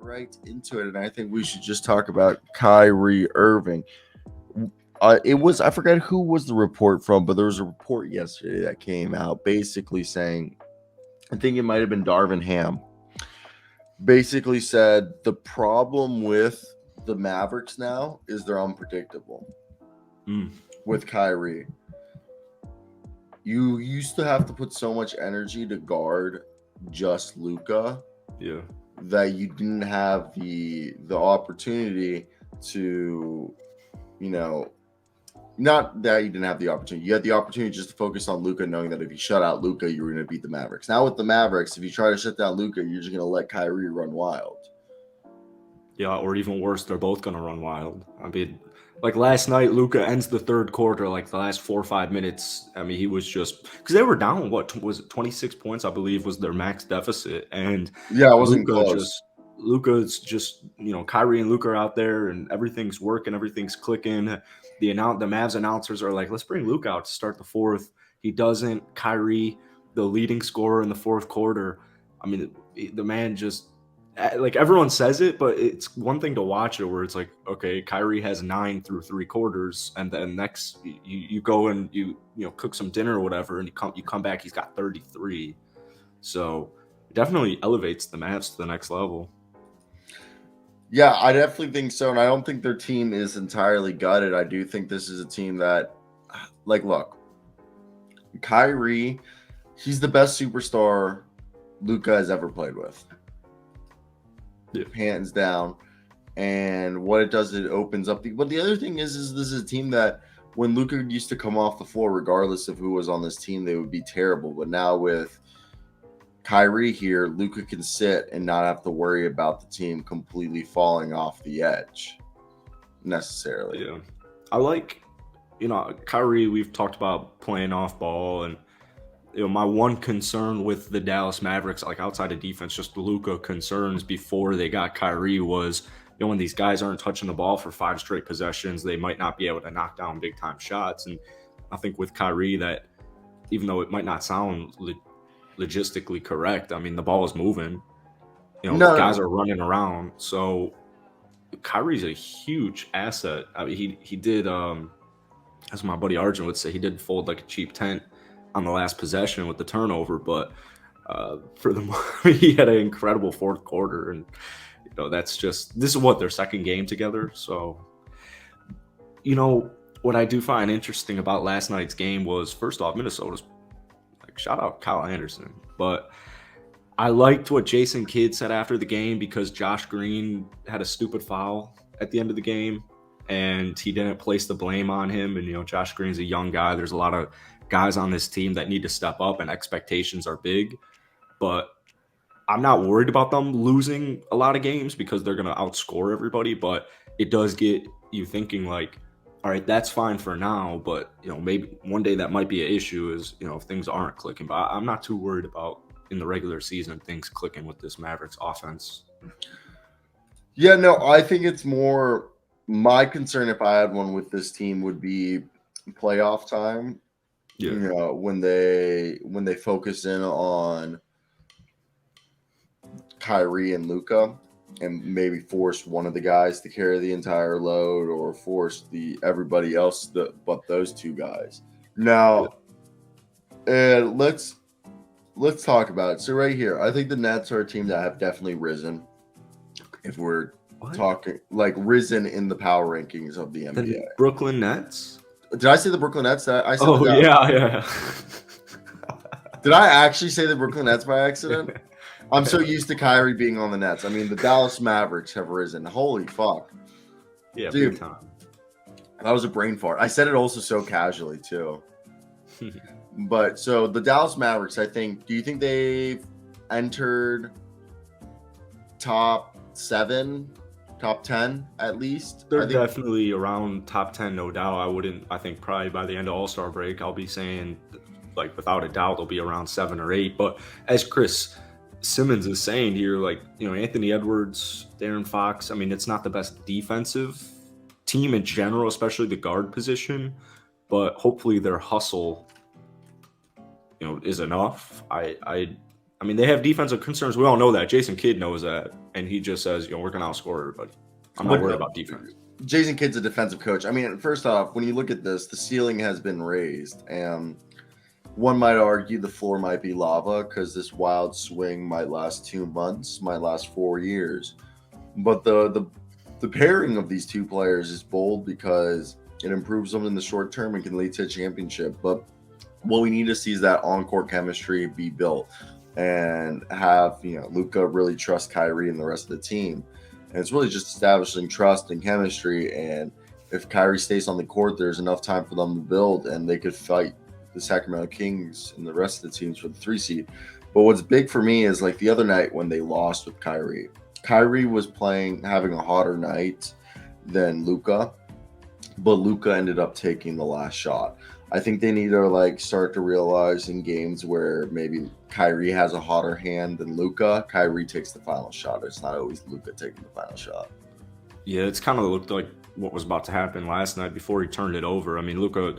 right into it, and I think we should just talk about Kyrie Irving. I forget who was the report from, but there was a report yesterday that came out basically saying, I think it might have been Darvin Ham, basically said the problem with the Mavericks now is they're unpredictable. With Kyrie, you used to have to put so much energy to guard just Luka. Yeah. That you didn't have the opportunity to, not that you didn't have the opportunity. You had the opportunity just to focus on Luka, knowing that if you shut out Luka, you were going to beat the Mavericks. Now with the Mavericks, if you try to shut down Luka, you're just going to let Kyrie run wild. Yeah, or even worse, they're both going to run wild. I mean, like last night, Luka ends the third quarter, like the last 4 or 5 minutes. I mean, he was just because they were down. What was it? 26 points, I believe, was their max deficit, and yeah, it wasn't close. Luka's just Kyrie and Luka are out there, and everything's working, everything's clicking. The Mavs announcers are like, let's bring Luka out to start the fourth. He doesn't. Kyrie, the leading scorer in the fourth quarter. I mean, the man just. Like everyone says it, but it's one thing to watch it where it's like, okay, Kyrie has 9 through 3 quarters, and then next you go and you cook some dinner or whatever, and you come back, he's got 33. So it definitely elevates the Mavs to the next level. Yeah, I definitely think so, and I don't think their team is entirely gutted. I do think this is a team that, like, look, Kyrie, he's the best superstar Luka has ever played with. Yeah. Hands down. And what it does, it opens up. But the other thing is this is a team that when Luka used to come off the floor, regardless of who was on this team, they would be terrible. But now with Kyrie here, Luka can sit and not have to worry about the team completely falling off the edge necessarily. Yeah. I like, Kyrie, we've talked about playing off ball, and my one concern with the Dallas Mavericks, like outside of defense, just Luka concerns before they got Kyrie was, when these guys aren't touching the ball for 5 straight possessions, they might not be able to knock down big time shots. And I think with Kyrie, that even though it might not sound logistically correct, I mean, the ball is moving, guys are running around. So Kyrie's a huge asset. I mean, he did, as my buddy Arjun would say, he did fold like a cheap tent on the last possession with the turnover, but for the he had an incredible fourth quarter, and this is what their second game together. So what I do find interesting about last night's game was, first off, Minnesota's like, shout out Kyle Anderson, but I liked what Jason Kidd said after the game, because Josh Green had a stupid foul at the end of the game and he didn't place the blame on him. And Josh Green's a young guy. There's a lot of guys on this team that need to step up, and expectations are big, but I'm not worried about them losing a lot of games because they're going to outscore everybody. But it does get you thinking, like, all right, that's fine for now, but maybe one day that might be an issue is, if things aren't clicking. But I'm not too worried about in the regular season things clicking with this Mavericks offense. Yeah, no, I think it's more my concern, if I had one with this team, would be playoff time. Yeah. When they focus in on Kyrie and Luka and maybe force one of the guys to carry the entire load, or force everybody else but those two guys. Now, let's talk about it. So right here, I think the Nets are a team that have definitely risen. If we're talking like risen in the power rankings of the NBA. The Brooklyn Nets? Did I say the Brooklyn Nets? I said yeah. Did I actually say the Brooklyn Nets by accident? I'm so used to Kyrie being on the Nets. I mean, the Dallas Mavericks have risen. Holy fuck. Yeah, dude, big time. That was a brain fart. I said it also so casually, too. But so the Dallas Mavericks, do you think they've entered top 7, top 10 at least? They're definitely around top 10, no doubt. I think probably by the end of All-Star break, I'll be saying, like, without a doubt, they'll be around 7 or 8. But as Chris Simmons is saying here, like, Anthony Edwards, Darren Fox, I mean, it's not the best defensive team in general, especially the guard position, but hopefully their hustle, is enough. I I mean, they have defensive concerns. We all know that. Jason Kidd knows that, and he just says, we're going to outscore everybody. I'm not worried about defense. Jason Kidd's a defensive coach. I mean, first off, when you look at this, the ceiling has been raised, and one might argue the floor might be lava because this wild swing might last 2 months, might last 4 years. But the pairing of these two players is bold because it improves them in the short term and can lead to a championship. But what we need to see is that on-court chemistry be built and have, Luka really trust Kyrie and the rest of the team. And it's really just establishing trust and chemistry. And if Kyrie stays on the court, there's enough time for them to build, and they could fight the Sacramento Kings and the rest of the teams for the 3 seed. But what's big for me is like the other night when they lost with Kyrie. Kyrie was having a hotter night than Luka, but Luka ended up taking the last shot. I think they need to start to realize in games where maybe Kyrie has a hotter hand than Luka, Kyrie takes the final shot. It's not always Luka taking the final shot. Yeah, it's kind of looked like what was about to happen last night before he turned it over. I mean, Luka,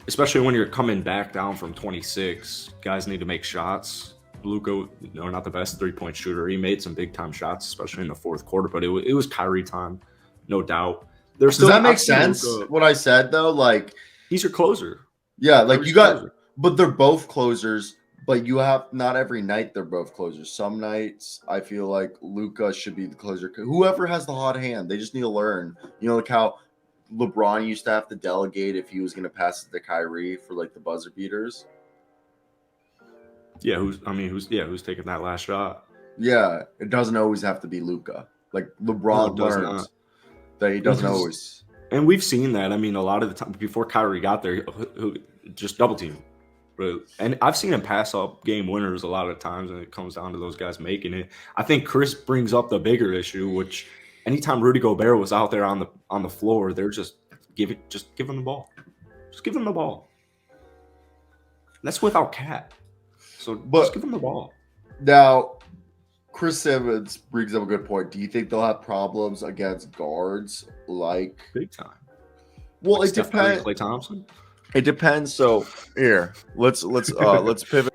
especially when you're coming back down from 26, guys need to make shots. Luka, not the best 3-point shooter. He made some big time shots, especially in the fourth quarter, but it was Kyrie time, no doubt. Does that make sense? What I said though, he's your closer. Yeah, but they're both closers. But you have not every night they're both closers. Some nights I feel like Luka should be the closer. Whoever has the hot hand, they just need to learn. Like how LeBron used to have to delegate if he was going to pass it to Kyrie for the buzzer beaters. Yeah, who's taking that last shot? Yeah, it doesn't always have to be Luka. LeBron learns that he doesn't always. And we've seen that. I mean, a lot of the time before Kyrie got there, just double team. And I've seen him pass up game winners a lot of times, and it comes down to those guys making it. I think Chris brings up the bigger issue, which anytime Rudy Gobert was out there on the floor, they're just give him the ball. Just give him the ball. That's without Cat. So just give him the ball. Now, Chris Simmons brings up a good point. Do you think they'll have problems against guards big time? Well, it depends. Klay Thompson. It depends. So here, let's pivot